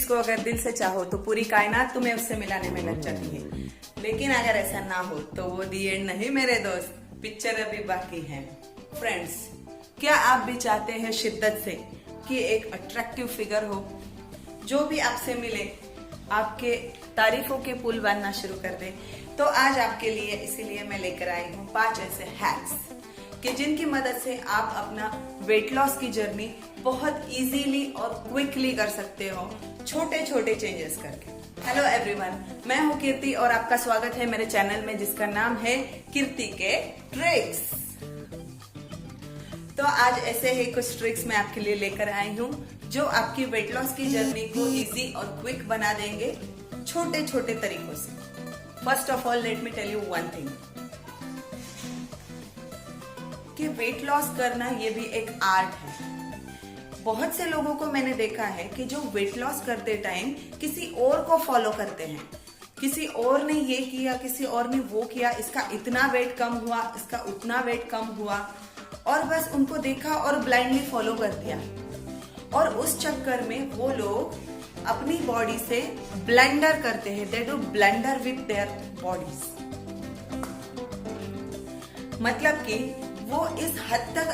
को अगर दिल से चाहो तो पूरी कायनात तुम्हें उससे मिलाने में लग जाती है, लेकिन अगर ऐसा ना हो तो वो दी एंड नहीं मेरे दोस्त, पिक्चर अभी बाकी है। फ्रेंड्स, क्या आप भी चाहते हैं शिद्दत से कि एक अट्रैक्टिव फिगर हो, जो भी आपसे मिले आपके तारीफों के पुल बनना शुरू कर दे? तो आज आपके लिए इसीलिए मैं लेकर आई हूँ 5 ऐसे हैक्स कि जिनकी मदद से आप अपना वेट लॉस की जर्नी बहुत इजीली और क्विकली कर सकते हो, छोटे छोटे चेंजेस करके। हेलो एवरीवन, मैं हूँ कीर्ति और आपका स्वागत है मेरे चैनल में जिसका नाम है कीर्ति के ट्रिक्स। तो आज ऐसे ही कुछ ट्रिक्स मैं आपके लिए लेकर आई हूँ जो आपकी वेट लॉस की जर्नी को इजी और क्विक बना देंगे छोटे छोटे तरीकों से। First of all let me tell you one thing कि वेट लॉस करना ये भी एक आर्ट है। बहुत से लोगों को मैंने देखा है कि जो वेट लॉस करते टाइम किसी और को फॉलो करते हैं, किसी और ने ये किया, किसी और ने वो किया, इसका इतना वेट कम हुआ, इसका उतना वेट कम हुआ, और बस उनको देखा और ब्लाइंडली फॉलो कर दिया। और उस चक्कर में वो लोग अपनी बॉडी से ब्लेंडर करते हैं, they do blender with their bodies. मतलब कि वो इस हद तक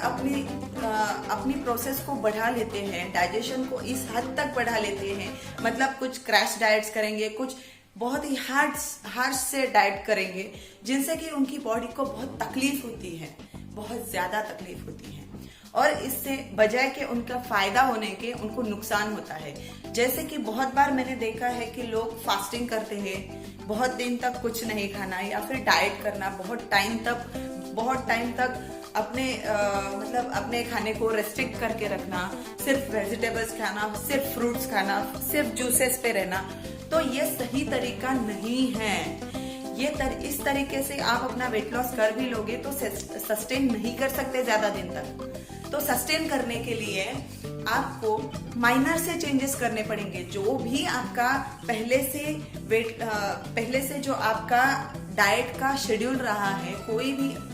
अपनी प्रोसेस को बढ़ा लेते हैं, डाइजेशन को इस हद तक बढ़ा लेते हैं, मतलब कुछ क्रैश डाइट्स करेंगे, कुछ बहुत ही हार्ड से डाइट करेंगे जिनसे कि उनकी बॉडी को बहुत तकलीफ होती है, बहुत ज्यादा तकलीफ होती है, और इससे बजाय के उनका फायदा होने के उनको नुकसान होता है। जैसे कि बहुत बार मैंने देखा है कि लोग फास्टिंग करते हैं, बहुत दिन तक कुछ नहीं खाना या फिर डाइट करना, बहुत टाइम तक अपने खाने को रेस्ट्रिक्ट करके रखना, सिर्फ वेजिटेबल्स खाना, सिर्फ फ्रूट्स खाना, सिर्फ जूसेस पे रहना। तो ये सही तरीका नहीं है। इस तरीके से आप अपना वेट लॉस कर भी लोगे तो सस्टेन नहीं कर सकते ज्यादा दिन तक। तो सस्टेन करने के लिए आपको माइनर से चेंजेस करने पड़ेंगे। जो भी आपका पहले से जो आपका डाइट का शेड्यूल रहा है,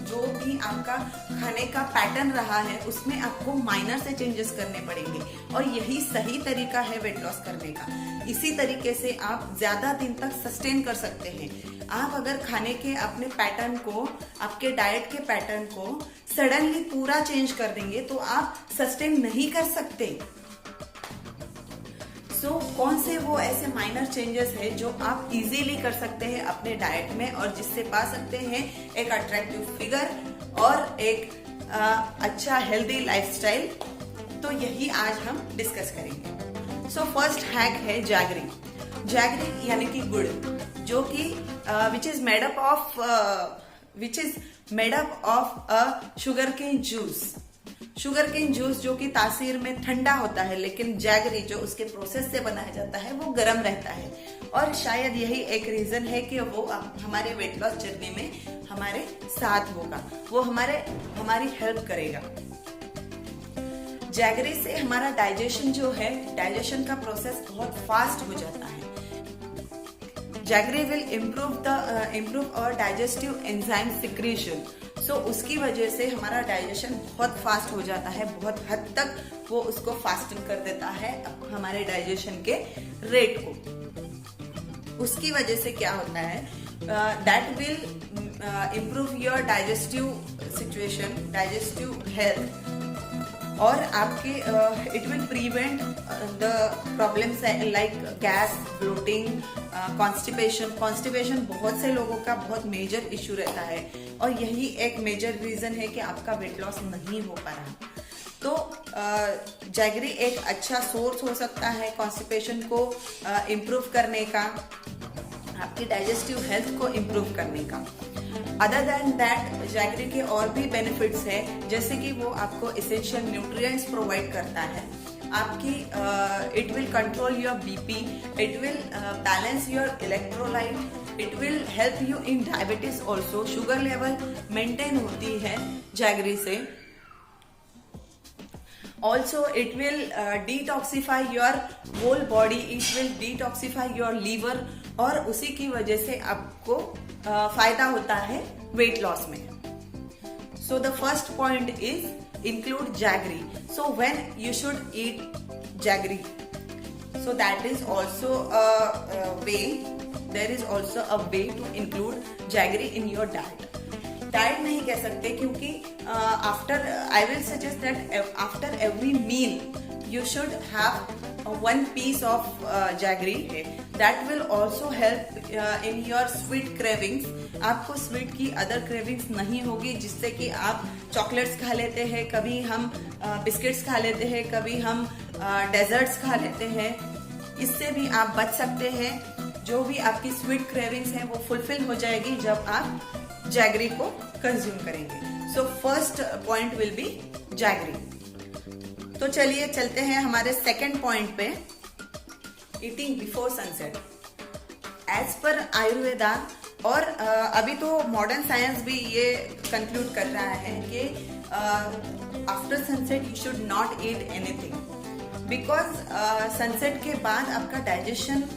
जो भी आपका खाने का पैटर्न रहा है, उसमें आपको माइनर से चेंजेस करने पड़ेंगे, और यही सही तरीका है वेट लॉस करने का। इसी तरीके से आप ज्यादा दिन तक सस्टेन कर सकते हैं। आप अगर खाने के अपने पैटर्न को, आपके डाइट के पैटर्न को सडनली पूरा चेंज कर देंगे तो आप सस्टेन नहीं कर सकते। कौन से वो ऐसे माइनर चेंजेस है जो आप इजीली कर सकते हैं अपने डाइट में, और जिससे पा सकते हैं एक अट्रैक्टिव फिगर और एक अच्छा हेल्दी लाइफस्टाइल? तो यही आज हम डिस्कस करेंगे। फर्स्ट हैक है जैगरी यानी कि गुड़, जो कि which is made up of a sugarcane juice, जो कि तासीर में ठंडा होता है, लेकिन जैगरी जो उसके प्रोसेस से बनाया जाता है वो गर्म रहता है। और शायद यही एक रीजन है कि वो हमारे वेट लॉस जर्नी में हमारे साथ होगा, वो हमारी हेल्प करेगा। जैगरी से हमारा डाइजेशन का प्रोसेस बहुत फास्ट हो जाता है। जैगरी विल इम्प्रूव और डाइजेस्टिव एंजाइम सिक्रीशन। उसकी वजह से हमारा डाइजेशन बहुत फास्ट हो जाता है, बहुत हद तक वो उसको फास्टन कर देता है हमारे डाइजेशन के रेट को। उसकी वजह से क्या होता है, that will improve your digestive situation, digestive health, और आपके it will prevent the problems like gas, bloating, constipation बहुत से लोगों का बहुत मेजर इश्यू रहता है, और यही एक मेजर रीजन है कि आपका वेट लॉस नहीं हो पा रहा। तो जैगरी एक अच्छा सोर्स हो सकता है कॉन्स्टिपेशन को इम्प्रूव करने का, आपकी डाइजेस्टिव हेल्थ को इम्प्रूव करने का। अदर देन दैट जैगरी के और भी बेनिफिट्स है, जैसे कि वो आपको एसेंशियल न्यूट्रिएंट्स प्रोवाइड करता है, आपकी it will control your BP, it will balance your electrolyte, it will help you in diabetes also. Sugar level maintain होती है जैगरी से। Also it will detoxify your whole body, it will detoxify your liver, और उसी की वजह से आपको फायदा होता है वेट लॉस में। So the first point is include jaggery. So when you should eat jaggery? So that is also a way. There is also a way to include jaggery in your diet. Diet नहीं कह सकते क्योंकि after I will suggest that after every meal you should have 1 piece of jaggery. That will also help in your sweet cravings. आपको sweet की other cravings नहीं होगी, जिससे कि आप चॉकलेट्स खा लेते हैं, कभी हम बिस्किट्स खा लेते हैं, कभी हम डेजर्ट्स खा लेते हैं. इससे भी आप बच सकते हैं. जो भी आपकी स्वीट क्रेविंग्स हैं वो फुलफिल हो जाएगी जब आप जैगरी को कंज्यूम करेंगे. So first point will be jaggery. तो चलिए चलते हैं हमारे सेकंड पॉइंट पे, eating before sunset. As per Ayurveda और अभी तो मॉडर्न साइंस भी ये कंक्लूड कर रहा है कि after sunset you should not eat anything, because sunset के बाद आपका डाइजेशन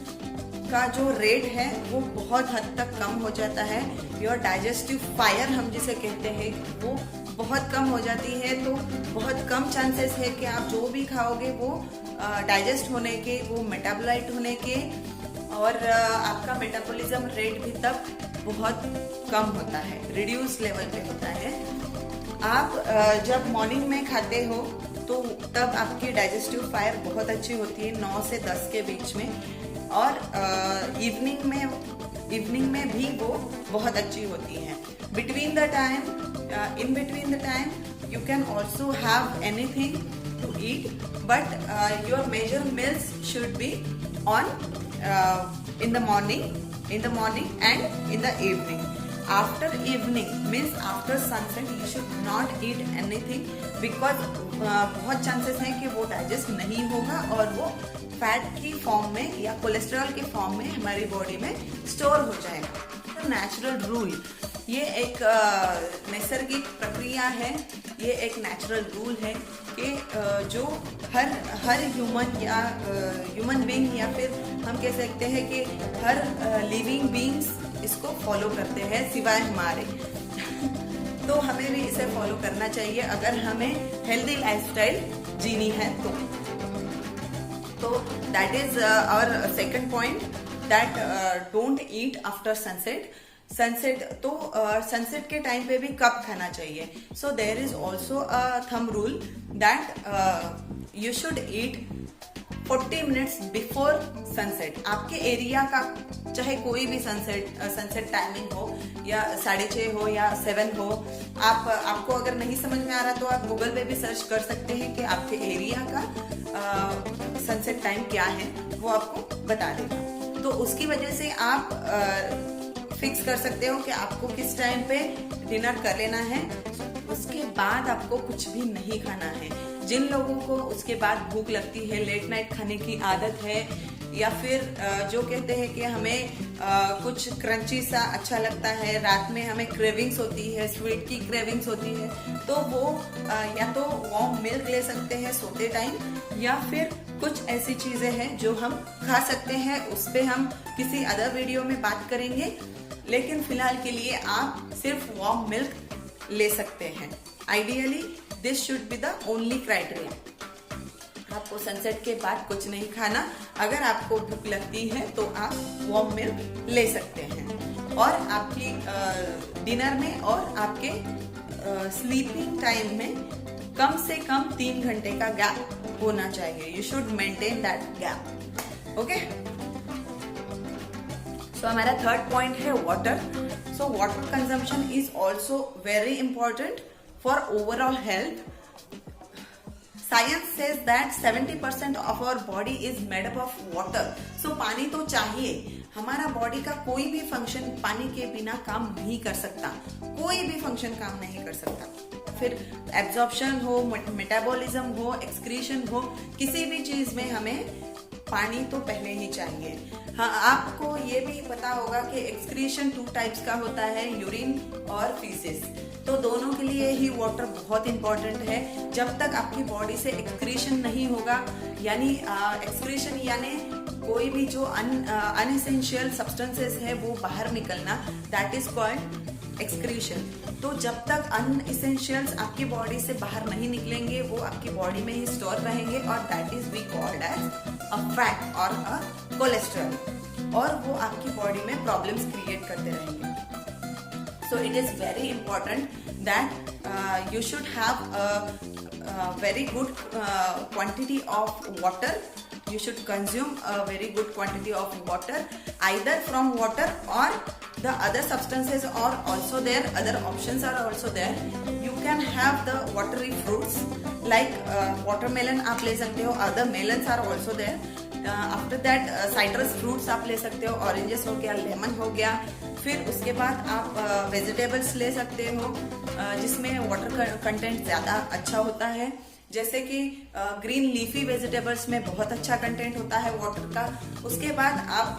का जो रेट है वो बहुत हद तक कम हो जाता है. योर डाइजेस्टिव फायर हम जिसे कहते हैं वो बहुत कम हो जाती है. तो बहुत कम चांसेस है कि आप जो भी खाओगे वो डाइजेस्ट होने के, वो मेटाबोलाइट होने के, और आपका मेटाबॉलिज्म रेट भी तब बहुत कम होता है, रिड्यूस लेवल पे होता है. आप जब मॉर्निंग में खाते हो तो तब आपकी डाइजेस्टिव फायर बहुत अच्छी होती है 9 से 10 के बीच में, और इवनिंग में भी वो बहुत अच्छी होती है. Between the time you can also have anything to eat, but your major meals should be on in the morning and in the evening. After evening means after sunset you should not eat anything, because बहुत chances हैं कि वो digest नहीं होगा और वो fat की form में या कोलेस्ट्रॉल की फॉर्म में हमारी बॉडी में स्टोर हो जाएगा. तो नेचुरल रूल, ये एक नैसर्गिक प्रक्रिया है, ये एक नेचुरल रूल है कि जो हर ह्यूमन बीइंग या फिर हम कह सकते हैं कि हर लिविंग बीइंग्स इसको फॉलो करते हैं सिवाय हमारे. तो हमें भी इसे फॉलो करना चाहिए अगर हमें हेल्दी लाइफस्टाइल जीनी है तो that is our second point, that don't eat after sunset. तो सनसेट के टाइम पे भी कब खाना चाहिए. So there is also a thumb rule that you should eat 40 minutes before sunset. आपके एरिया का चाहे कोई भी सनसेट टाइमिंग हो या 6:30 हो या 7 हो, आपको अगर नहीं समझ में आ रहा तो आप गूगल पे भी सर्च कर सकते हैं कि आपके एरिया का सनसेट टाइम क्या है, वो आपको बता देगा. तो उसकी वजह से आप फिक्स कर सकते हो कि आपको किस टाइम पे डिनर कर लेना है. उसके बाद आपको कुछ भी नहीं खाना है. जिन लोगों को उसके बाद भूख लगती है, लेट नाइट खाने की आदत है, या फिर जो कहते हैं कि हमें कुछ क्रंची सा अच्छा लगता है, रात में हमें क्रेविंग्स होती है, स्वीट की क्रेविंग्स होती है, तो वो या तो वार्म मिल्क ले सकते हैं सोते टाइम, या फिर कुछ ऐसी चीजें हैं जो हम खा सकते हैं. उस पे हम किसी अदर वीडियो में बात करेंगे, लेकिन फिलहाल के लिए आप सिर्फ वार्म मिल्क ले सकते हैं. Ideally this should be the only criteria. आपको सनसेट के बाद कुछ नहीं खाना. अगर आपको भूख लगती है तो आप वार्म मिल्क ले सकते हैं, और आपकी डिनर में और आपके स्लीपिंग टाइम में कम से कम 3 घंटे का गैप होना चाहिए. You should maintain that gap. Okay, so हमारा थर्ड पॉइंट है water. So water consumption is also very important for overall health. Science says that 70% of our body is made up of water. So पानी तो चाहिए. हमारा body का कोई भी function पानी के बिना काम नहीं कर सकता. कोई भी फंक्शन काम नहीं कर सकता. फिर एब्जॉर्प्शन हो, मेटाबॉलिज्म हो, एक्सक्रीशन हो, किसी भी चीज में हमें पानी तो पहले ही चाहिए. हाँ, आपको ये भी पता होगा कि एक्सक्रीशन 2 टाइप्स का होता है, यूरिन और फीसिस. तो दोनों के लिए ही वाटर बहुत इंपॉर्टेंट है. जब तक आपकी बॉडी से एक्सक्रीशन नहीं होगा, यानी एक्सक्रीशन यानी कोई भी जो अनएसेंशियल सब्सटेंसेस है वो बाहर निकलना, दैट इज कॉल्ड एक्सक्रीशन। तो जब तक अनइसेंशियल्स आपकी बॉडी से बाहर नहीं निकलेंगे वो आपकी बॉडी में ही स्टोर रहेंगे और that is we called as a fat और अ कोलेस्ट्रॉल, और वो आपकी बॉडी में प्रॉब्लम्स क्रिएट करते रहेंगे। So it is very important that you should have a very good quantity of water. You should consume a very good quantity of water, either from water or the other substances are also there. Other options are also there. You can have the watery fruits like watermelon आप ले सकते हो. Other melons are also there. After that citrus fruits आप ले सकते हो, oranges हो गया, लेमन हो गया। फिर उसके बाद आप वेजिटेबल्स ले सकते हो जिसमें वाटर कंटेंट ज्यादा अच्छा होता है, जैसे कि ग्रीन लीफी वेजिटेबल्स में बहुत अच्छा कंटेंट होता है वाटर का। उसके बाद आप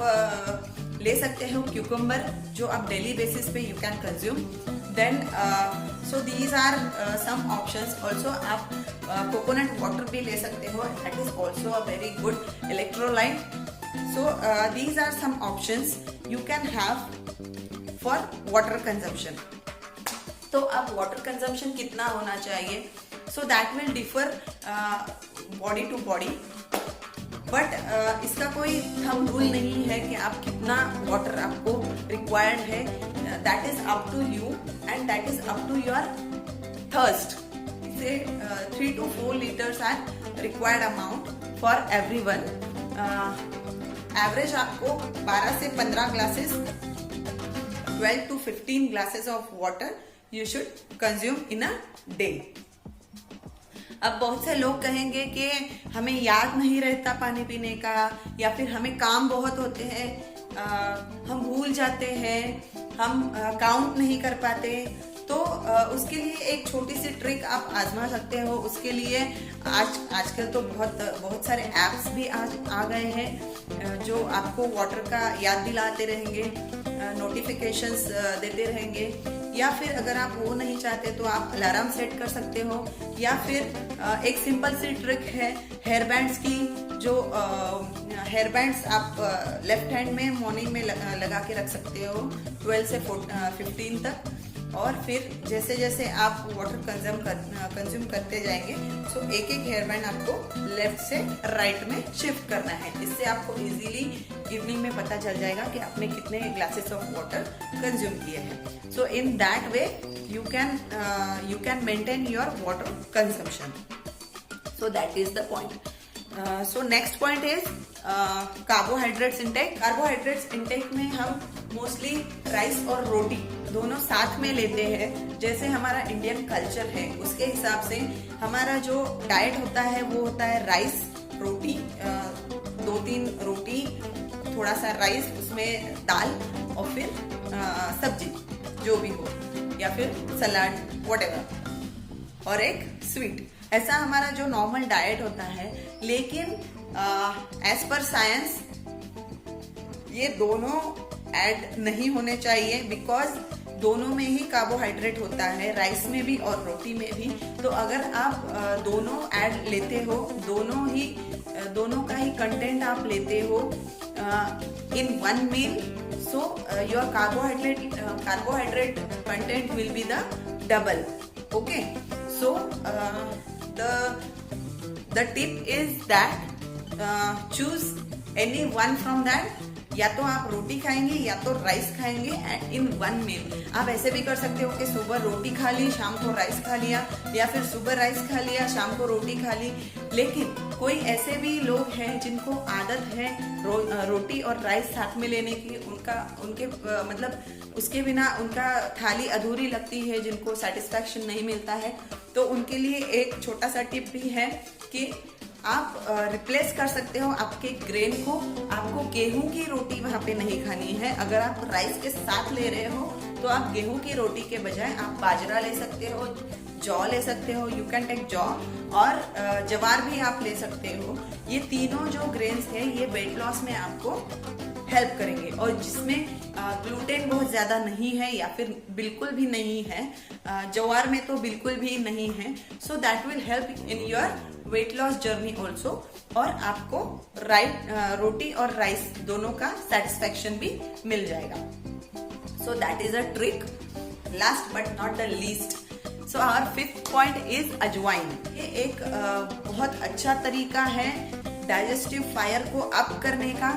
ले सकते हो क्यूकम्बर जो आप डेली बेसिस पे you can consume. Then so these are some options. Also आप कोकोनट वाटर भी ले सकते हो, that is also a very good electrolyte. So these are some options you can have for water consumption. तो अब water consumption कितना होना चाहिए, so that will differ body to body, but इसका कोई थंब रूल नहीं है कि आप कितना वाटर आपको रिक्वायर्ड है। That is up to you and that is up to your thirst. से 3 to 4 liters are required amount for everyone. Average आपको 12 से 15 glasses, 12 to 15 glasses of water you should consume in a day. अब बहुत से लोग कहेंगे कि हमें याद नहीं रहता पानी पीने का, या फिर हमें काम बहुत होते हैं, हम भूल जाते हैं, हम काउंट नहीं कर पाते। तो उसके लिए एक छोटी सी ट्रिक आप आजमा सकते हो। उसके लिए आजकल तो बहुत सारे एप्स भी आ गए हैं जो आपको वाटर का याद दिलाते रहेंगे, नोटिफिकेशंस देते रहेंगे। या फिर अगर आप वो नहीं चाहते तो आप अलार्म सेट कर सकते हो, या फिर एक सिंपल सी ट्रिक है हेयर बैंड्स की, जो हेयर बैंड्स आप लेफ्ट हैंड में मॉर्निंग में लगा के रख सकते हो 12 से 15 तक। और फिर जैसे जैसे आप वाटर कंज्यूम करते जाएंगे, सो एक एक हेयर बैंड आपको लेफ्ट से राइट में शिफ्ट करना है। इससे आपको इजीली इवनिंग में पता चल जाएगा कि आपने कितने ग्लासेस ऑफ वाटर कंज्यूम किए हैं। So in that way you can maintain your water consumption. So that is the point. So next point is carbohydrates intake. Carbohydrates intake में हम मोस्टली राइस और रोटी दोनों साथ में लेते हैं। जैसे हमारा इंडियन कल्चर है उसके हिसाब से हमारा जो डाइट होता है वो होता है राइस, रोटी, 2-3 रोटी, थोड़ा सा राइस, उसमें दाल और फिर सब्जी जो भी हो, या फिर सलाद, व्हाटएवर, और एक स्वीट। ऐसा हमारा जो नॉर्मल डाइट होता है। लेकिन एज पर साइंस ये दोनों ऐड नहीं होने चाहिए, बिकॉज दोनों में ही कार्बोहाइड्रेट होता है, राइस में भी और रोटी में भी। तो अगर आप दोनों ऐड लेते हो, दोनों का ही कंटेंट आप लेते हो in one meal, so your carbohydrate content will be the double. Okay, so the tip is that choose any one from that. या तो आप रोटी खाएंगे या तो राइस खाएंगे इन वन मील। आप ऐसे भी कर सकते हो कि सुबह रोटी खा ली, शाम को राइस खा लिया, या फिर सुबह राइस खा लिया, शाम को रोटी खा ली। लेकिन कोई ऐसे भी लोग हैं जिनको आदत है रोटी और राइस साथ में लेने की, उनके मतलब उसके बिना उनका थाली अधूरी लगती है, जिनको सेटिस्फैक्शन नहीं मिलता है। तो उनके लिए एक छोटा सा टिप भी है कि आप रिप्लेस कर सकते हो आपके ग्रेन को। आपको गेहूं की रोटी वहां पे नहीं खानी है। अगर आप राइस के साथ ले रहे हो तो आप गेहूं की रोटी के बजाय आप बाजरा ले सकते हो, जौ ले सकते हो, यू कैन टेक जौ, और जवार भी आप ले सकते हो। ये तीनों जो ग्रेन्स है ये वेट लॉस में आपको हेल्प करेंगे, और जिसमें ग्लूटेन बहुत ज्यादा नहीं है या फिर बिल्कुल भी नहीं है। जवार में तो बिल्कुल भी नहीं है। सो that will help in your weight loss journey also, और आपको रोटी और राइस दोनों का सेटिस्फैक्शन भी मिल जाएगा। So that is a trick last but not the least, so our fifth point is ajwain. ये एक बहुत अच्छा तरीका है डाइजेस्टिव फायर को अप करने का।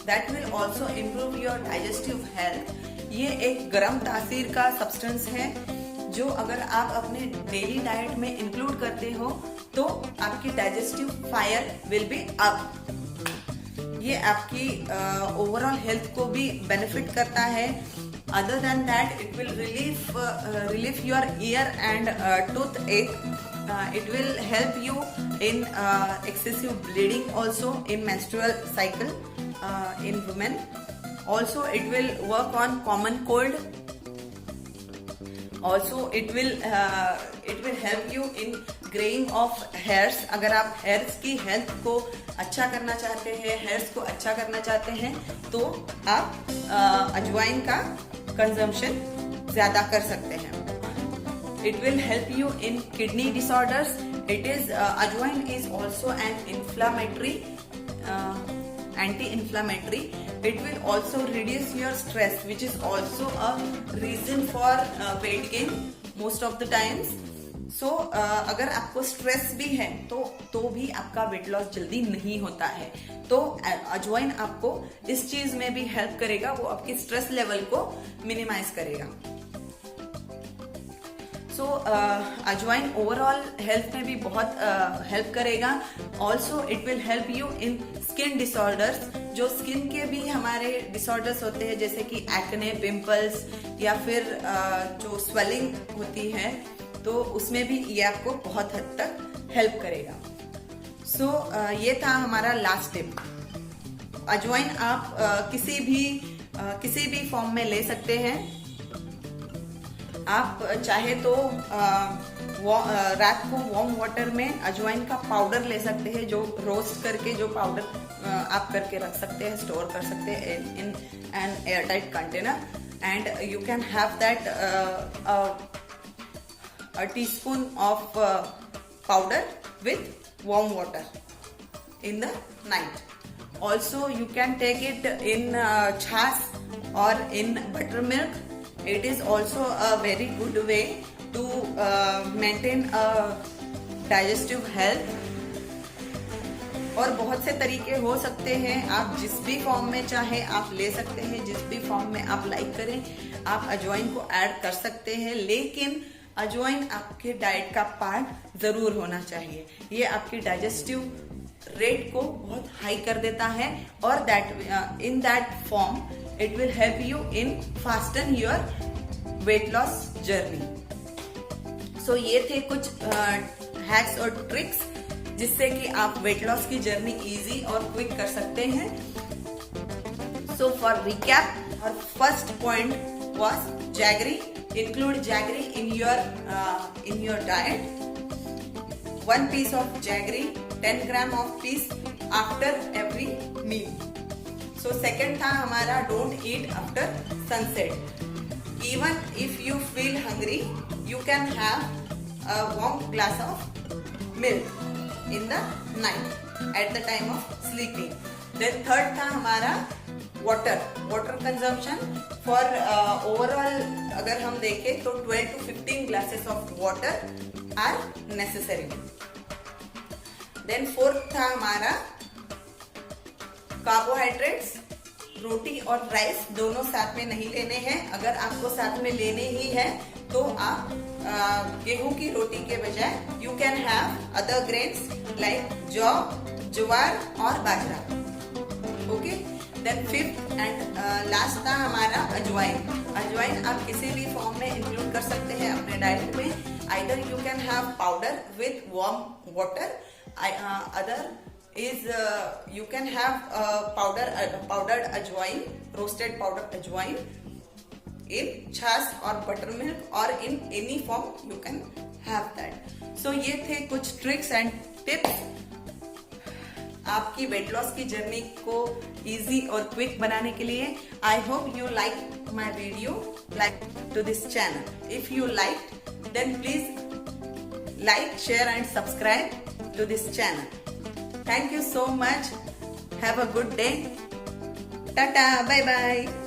That will also improve your digestive health. ये एक गर्म तासीर का सब्सटेंस है जो अगर आप अपने डेली डाइट में इंक्लूड करते हो तो आपकी digestive fire will be up. ये आपकी ओवरऑल हेल्थ को भी बेनिफिट करता है। Other than that it will relief your ear and toothache. It will help you in excessive bleeding also in menstrual cycle in women. Also it will work on common cold. Also it will help you in graying of hairs। अगर आप hairs की health को अच्छा करना चाहते हैं, hairs को अच्छा करना चाहते हैं तो आप अजवाइन का कंजम्पशन ज्यादा कर सकते हैं। It will help you in kidney disorders. It is ajwain is also an inflammatory, anti-inflammatory. It will also reduce your stress, which is also a reason for weight gain most of the times. So अगर आपको stress भी है तो भी आपका weight loss जल्दी नहीं होता है, तो अजवाइन आपको इस चीज में भी हेल्प करेगा, वो आपकी स्ट्रेस लेवल को मिनिमाइज करेगा। सो अजवाइन ओवरऑल हेल्थ में भी बहुत हेल्प करेगा। Also it will help you in skin disorders. जो स्किन के भी हमारे डिसऑर्डर्स होते हैं जैसे कि एक्ने, पिंपल्स या फिर जो स्वेलिंग होती है, तो उसमें भी ये आपको बहुत हद तक हेल्प करेगा। सो ये था हमारा लास्ट टिप। अजवाइन आप किसी भी फॉर्म में ले सकते हैं। आप चाहे तो रात को वार्म वाटर में अजवाइन का पाउडर ले सकते हैं, जो रोस्ट करके जो पाउडर आप करके रख सकते हैं, स्टोर कर सकते हैं in an airtight container, and you can have that a teaspoon of powder with warm water in the night. Also you can take it in chas or in buttermilk. It is also a very good way to maintain a digestive health. और बहुत से तरीके हो सकते हैं, आप जिस भी फॉर्म में चाहे आप ले सकते हैं, जिस भी फॉर्म में आप लाइक करें आप अजवाइन को ऐड कर सकते हैं, लेकिन अजवाइन आपके डाइट का पार्ट जरूर होना चाहिए। ये आपकी डाइजेस्टिव रेट को बहुत हाई कर देता है और that in that form it will help you in fasten your weight loss journey. सो ये थे कुछ हैक्स और ट्रिक्स जिससे कि आप वेट लॉस की जर्नी इजी और क्विक कर सकते हैं। So for recap, our first point was jaggery. Include jaggery in your diet. 1 piece of jaggery, 10 gram of piece after every meal. So second था हमारा don't eat after sunset. Even if you feel hungry, you can have a warm glass of milk in the night at the time of sleeping. Then third था हमारा water consumption for overall अगर हम देखें तो 12 to 15 glasses of water are necessary. Then fourth था हमारा carbohydrates. रोटी और rice दोनों साथ में नहीं लेने हैं। अगर आपको साथ में लेने ही है तो आप गेहूं की रोटी के बजाय you can have other grains like jau, jowar और bajra. Okay, then fifth and last था हमारा अजवाइन। अजवाइन आप किसी भी फॉर्म में इंक्लूड कर सकते हैं अपने डाइट में। Either you can have powder with warm water, other is you can have powdered ajwain, roasted powdered ajwain in छाछ और buttermilk or in any form you can have that. So ये थे कुछ tricks and tips आपकी weight loss की journey को easy और quick बनाने के लिए। I hope you like my video, like to this channel. If you like then please like, share and subscribe to this channel. Thank you so much. Have a good day. Tata. Bye bye.